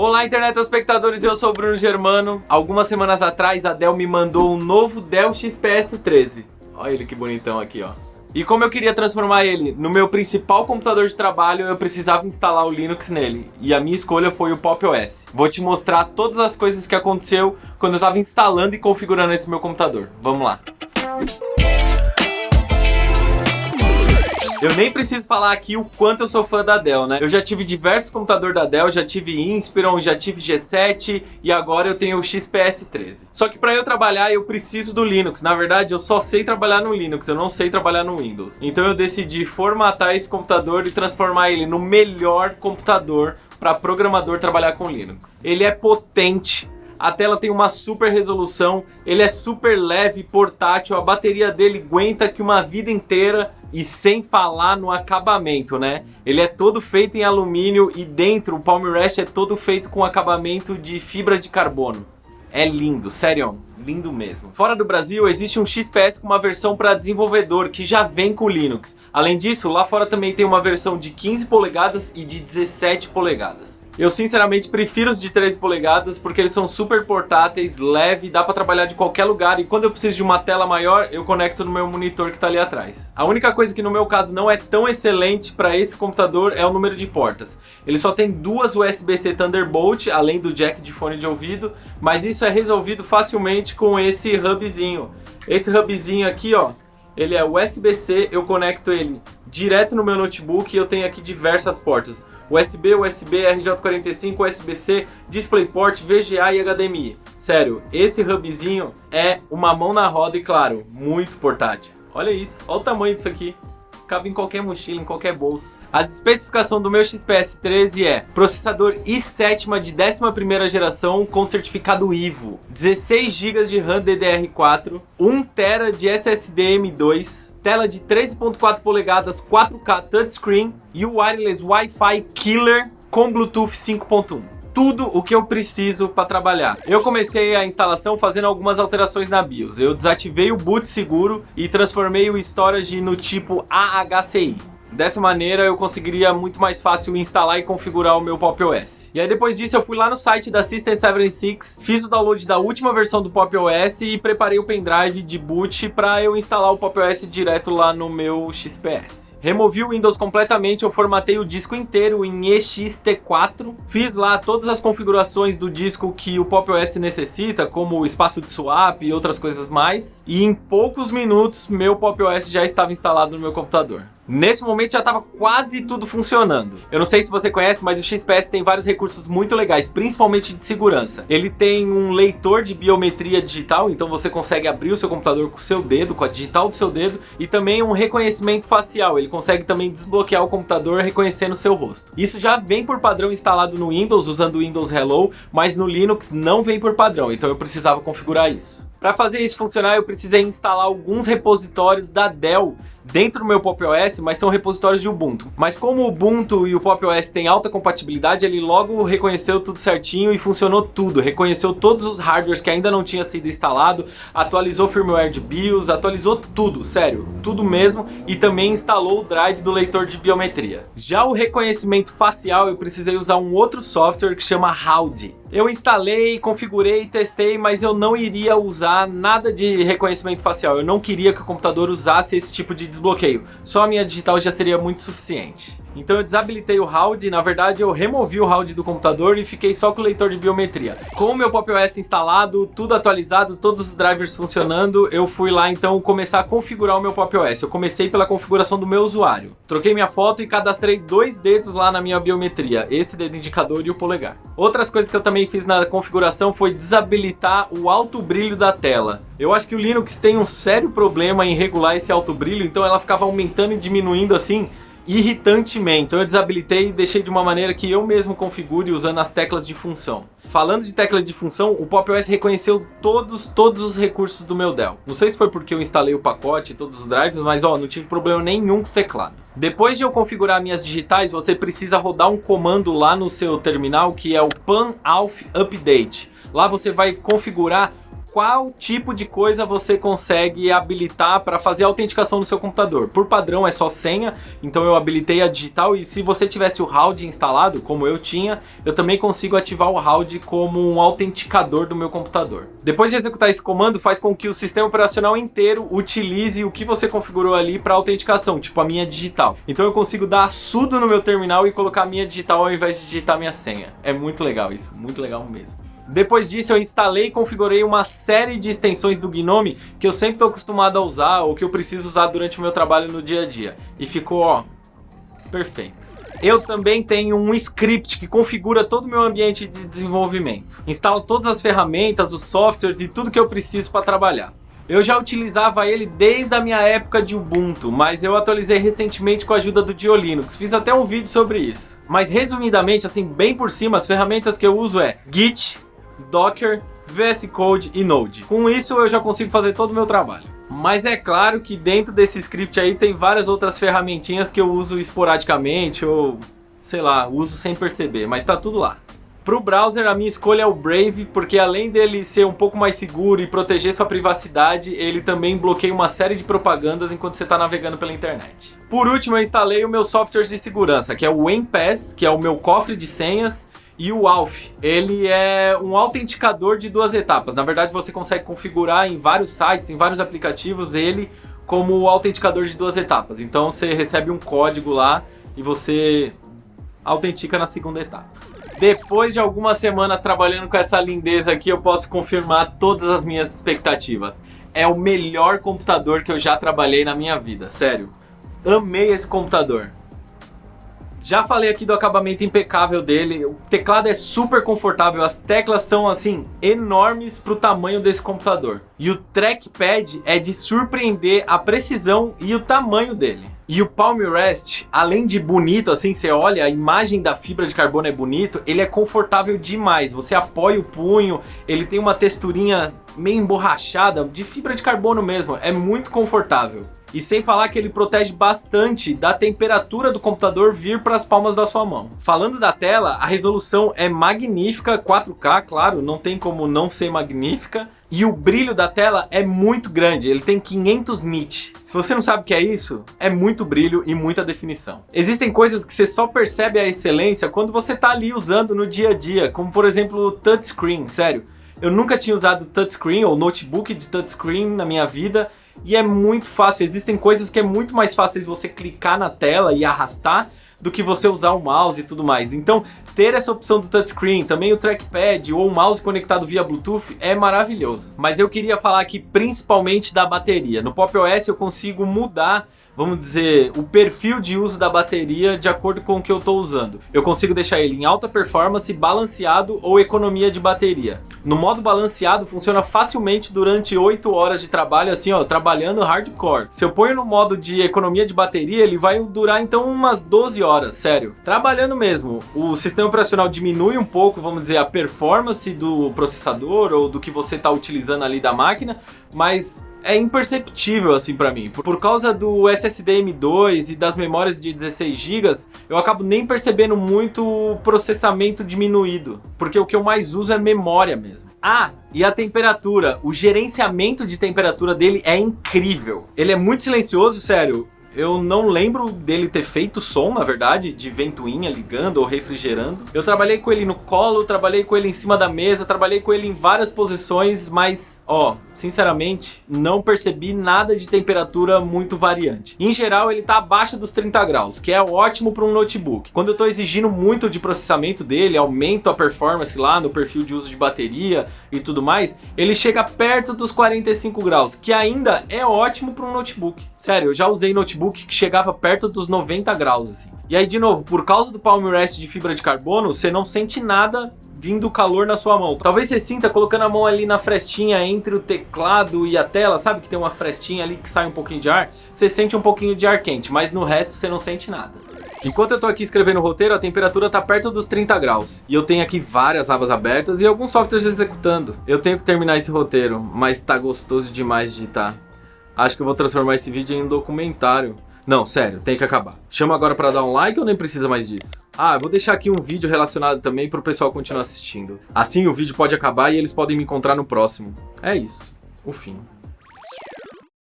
Olá, internet espectadores, eu sou o Bruno Germano. Algumas semanas atrás a Dell me mandou um novo Dell XPS 13. Olha ele que bonitão aqui, ó. E como eu queria transformar ele no meu principal computador de trabalho, eu precisava instalar o Linux nele. E a minha escolha foi o Pop! OS. Vou te mostrar todas as coisas que aconteceu quando eu estava instalando e configurando esse meu computador. Vamos lá. Eu nem preciso falar aqui o quanto eu sou fã da Dell, né? Eu já tive diversos computadores da Dell, já tive Inspiron, já tive G7 e agora eu tenho o XPS 13. Só que para eu trabalhar eu preciso do Linux. Na verdade eu só sei trabalhar no Linux, eu não sei trabalhar no Windows. Então eu decidi formatar esse computador e transformar ele no melhor computador para programador trabalhar com Linux. Ele é potente. A tela tem uma super resolução, ele é super leve, portátil, a bateria dele aguenta que uma vida inteira e sem falar no acabamento, né? Ele é todo feito em alumínio e dentro o Palm Rest é todo feito com acabamento de fibra de carbono. É lindo, sério, lindo mesmo. Fora do Brasil existe um XPS com uma versão para desenvolvedor que já vem com Linux. Além disso, lá fora também tem uma versão de 15 polegadas e de 17 polegadas. Eu sinceramente prefiro os de 13 polegadas porque eles são super portáteis, leve, dá para trabalhar de qualquer lugar e quando eu preciso de uma tela maior, eu conecto no meu monitor que está ali atrás. A única coisa que no meu caso não é tão excelente para esse computador é o número de portas. Ele só tem duas USB-C Thunderbolt, além do jack de fone de ouvido, mas isso é resolvido facilmente com esse hubzinho. Esse hubzinho aqui, ó, ele é USB-C, eu conecto ele direto no meu notebook e eu tenho aqui diversas portas. USB, USB, RJ45, USB-C, DisplayPort, VGA e HDMI. Sério, esse hubzinho é uma mão na roda e claro, muito portátil. Olha isso, olha o tamanho disso aqui. Cabe em qualquer mochila, em qualquer bolso. As especificações do meu XPS 13 é processador i7 de 11ª geração com certificado IVO, 16 GB de RAM DDR4, 1 TB de SSD M2, tela de 13.4 polegadas 4K touchscreen e o wireless Wi-Fi killer com Bluetooth 5.1. Tudo o que eu preciso para trabalhar. Eu comecei a instalação fazendo algumas alterações na BIOS. Eu desativei o boot seguro e transformei o storage no tipo AHCI. Dessa maneira eu conseguiria muito mais fácil instalar e configurar o meu Pop! OS. E aí depois disso eu fui lá no site da System76, fiz o download da última versão do Pop! OS e preparei o pendrive de boot para eu instalar o Pop! OS direto lá no meu XPS. Removi o Windows completamente, eu formatei o disco inteiro em ext4, fiz lá todas as configurações do disco que o Pop! OS necessita, como o espaço de swap e outras coisas mais, e em poucos minutos meu Pop! OS já estava instalado no meu computador. Nesse momento já estava quase tudo funcionando. Eu não sei se você conhece, mas o XPS tem vários recursos muito legais, principalmente de segurança. Ele tem um leitor de biometria digital, então você consegue abrir o seu computador com o seu dedo, com a digital do seu dedo, e também um reconhecimento facial. Ele consegue também desbloquear o computador reconhecendo o seu rosto. Isso já vem por padrão instalado no Windows, usando o Windows Hello, mas no Linux não vem por padrão, então eu precisava configurar isso. Para fazer isso funcionar, eu precisei instalar alguns repositórios da Dell dentro do meu Pop! OS, mas são repositórios de Ubuntu. Mas como o Ubuntu e o Pop! OS têm alta compatibilidade, ele logo reconheceu tudo certinho e funcionou tudo. Reconheceu todos os hardwares que ainda não tinha sido instalado, atualizou o firmware de BIOS, atualizou tudo, sério, tudo mesmo, e também instalou o drive do leitor de biometria. Já o reconhecimento facial, eu precisei usar um outro software que chama Howdy. Eu instalei, configurei, testei, mas eu não iria usar nada de reconhecimento facial. Eu não queria que o computador usasse esse tipo de desbloqueio. Só a minha digital já seria muito suficiente. Então eu desabilitei o Howdy, na verdade eu removi o Howdy do computador e fiquei só com o leitor de biometria. Com o meu Pop! OS instalado, tudo atualizado, todos os drivers funcionando, eu fui lá então começar a configurar o meu Pop! OS. Eu comecei pela configuração do meu usuário. Troquei minha foto e cadastrei 2 dedos lá na minha biometria, esse dedo indicador e o polegar. Outras coisas que eu também fiz na configuração foi desabilitar o alto brilho da tela. Eu acho que o Linux tem um sério problema em regular esse alto brilho, então ela ficava aumentando e diminuindo assim, irritantemente. Então eu desabilitei e deixei de uma maneira que eu mesmo configure usando as teclas de função. Falando de tecla de função, o Pop! OS reconheceu todos os recursos do meu Dell. Não sei se foi porque eu instalei o pacote e todos os drives, mas ó, não tive problema nenhum com o teclado. Depois de eu configurar minhas digitais, você precisa rodar um comando lá no seu terminal que é o pan-auth update. Lá você vai configurar qual tipo de coisa você consegue habilitar para fazer a autenticação no seu computador. Por padrão é só senha, então eu habilitei a digital, e se você tivesse o Howdy instalado, como eu tinha, eu também consigo ativar o Howdy como um autenticador do meu computador. Depois de executar esse comando, faz com que o sistema operacional inteiro utilize o que você configurou ali para autenticação, tipo a minha digital. Então eu consigo dar sudo no meu terminal e colocar a minha digital ao invés de digitar minha senha. É muito legal isso, muito legal mesmo. Depois disso eu instalei e configurei uma série de extensões do Gnome que eu sempre estou acostumado a usar ou que eu preciso usar durante o meu trabalho no dia a dia. E ficou, ó, perfeito. Eu também tenho um script que configura todo o meu ambiente de desenvolvimento. Instalo todas as ferramentas, os softwares e tudo que eu preciso para trabalhar. Eu já utilizava ele desde a minha época de Ubuntu, mas eu atualizei recentemente com a ajuda do DioLinux. Fiz até um vídeo sobre isso. Mas resumidamente, assim, bem por cima, as ferramentas que eu uso é Git, Docker, VS Code e Node. Com isso eu já consigo fazer todo o meu trabalho. Mas é claro que dentro desse script aí tem várias outras ferramentinhas que eu uso esporadicamente ou, sei lá, uso sem perceber, mas tá tudo lá. Pro browser a minha escolha é o Brave, porque além dele ser um pouco mais seguro e proteger sua privacidade, ele também bloqueia uma série de propagandas enquanto você está navegando pela internet. Por último eu instalei o meu software de segurança, que é o WAMPass, que é o meu cofre de senhas, e o Alf, ele é um autenticador de 2 etapas. Na verdade você consegue configurar em vários sites, em vários aplicativos, ele como o autenticador de 2 etapas. Então você recebe um código lá e você autentica na segunda etapa. Depois de algumas semanas trabalhando com essa lindeza aqui, eu posso confirmar todas as minhas expectativas. É o melhor computador que eu já trabalhei na minha vida, sério. Amei esse computador. Já falei aqui do acabamento impecável dele, o teclado é super confortável, as teclas são assim enormes pro tamanho desse computador. E o trackpad é de surpreender a precisão e o tamanho dele. E o Palm Rest, além de bonito, assim, você olha, a imagem da fibra de carbono é bonito, ele é confortável demais. Você apoia o punho, ele tem uma texturinha meio emborrachada, de fibra de carbono mesmo, é muito confortável. E sem falar que ele protege bastante da temperatura do computador vir para as palmas da sua mão. Falando da tela, a resolução é magnífica, 4K, claro, não tem como não ser magnífica. E o brilho da tela é muito grande, ele tem 500 nits. Se você não sabe o que é isso, é muito brilho e muita definição. Existem coisas que você só percebe a excelência quando você está ali usando no dia a dia, como por exemplo o touchscreen, sério. Eu nunca tinha usado touchscreen ou notebook de touchscreen na minha vida e é muito fácil. Existem coisas que é muito mais fácil você clicar na tela e arrastar do que você usar o mouse e tudo mais. Então, ter essa opção do touchscreen, também o trackpad ou o mouse conectado via Bluetooth é maravilhoso. Mas eu queria falar aqui principalmente da bateria. No Pop! OS eu consigo mudar, vamos dizer, o perfil de uso da bateria de acordo com o que eu estou usando. Eu consigo deixar ele em alta performance, balanceado ou economia de bateria. No modo balanceado funciona facilmente durante 8 horas de trabalho, assim ó, trabalhando hardcore. Se eu ponho no modo de economia de bateria, ele vai durar então umas 12 horas, sério. Trabalhando mesmo, o sistema operacional diminui um pouco, vamos dizer, a performance do processador ou do que você está utilizando ali da máquina, mas é imperceptível assim pra mim. Por causa do SSD M2 e das memórias de 16 GB, eu acabo nem percebendo muito o processamento diminuído, porque o que eu mais uso é memória mesmo. Ah, e a temperatura, o gerenciamento de temperatura dele é incrível. Ele é muito silencioso, sério. Eu não lembro dele ter feito som, na verdade, de ventoinha ligando ou refrigerando. Eu trabalhei com ele no colo, trabalhei com ele em cima da mesa, trabalhei com ele em várias posições, mas, ó, sinceramente, não percebi nada de temperatura muito variante. Em geral, ele tá abaixo dos 30 graus, que é ótimo para um notebook. Quando eu tô exigindo muito de processamento dele, aumento a performance lá no perfil de uso de bateria e tudo mais, ele chega perto dos 45 graus, que ainda é ótimo para um notebook. Sério, eu já usei notebook que chegava perto dos 90 graus, assim. E aí, de novo, por causa do Palm Rest de fibra de carbono, você não sente nada vindo o calor na sua mão. Talvez você sinta colocando a mão ali na frestinha entre o teclado e a tela, sabe que tem uma frestinha ali que sai um pouquinho de ar? Você sente um pouquinho de ar quente, mas no resto você não sente nada. Enquanto eu tô aqui escrevendo o roteiro, a temperatura tá perto dos 30 graus. E eu tenho aqui várias abas abertas e alguns softwares executando. Eu tenho que terminar esse roteiro, mas tá gostoso demais de digitar. Acho que eu vou transformar esse vídeo em um documentário. Não, sério, tem que acabar. Chama agora pra dar um like ou nem precisa mais disso? Ah, eu vou deixar aqui um vídeo relacionado também pro pessoal continuar assistindo. Assim o vídeo pode acabar e eles podem me encontrar no próximo. É isso. O fim.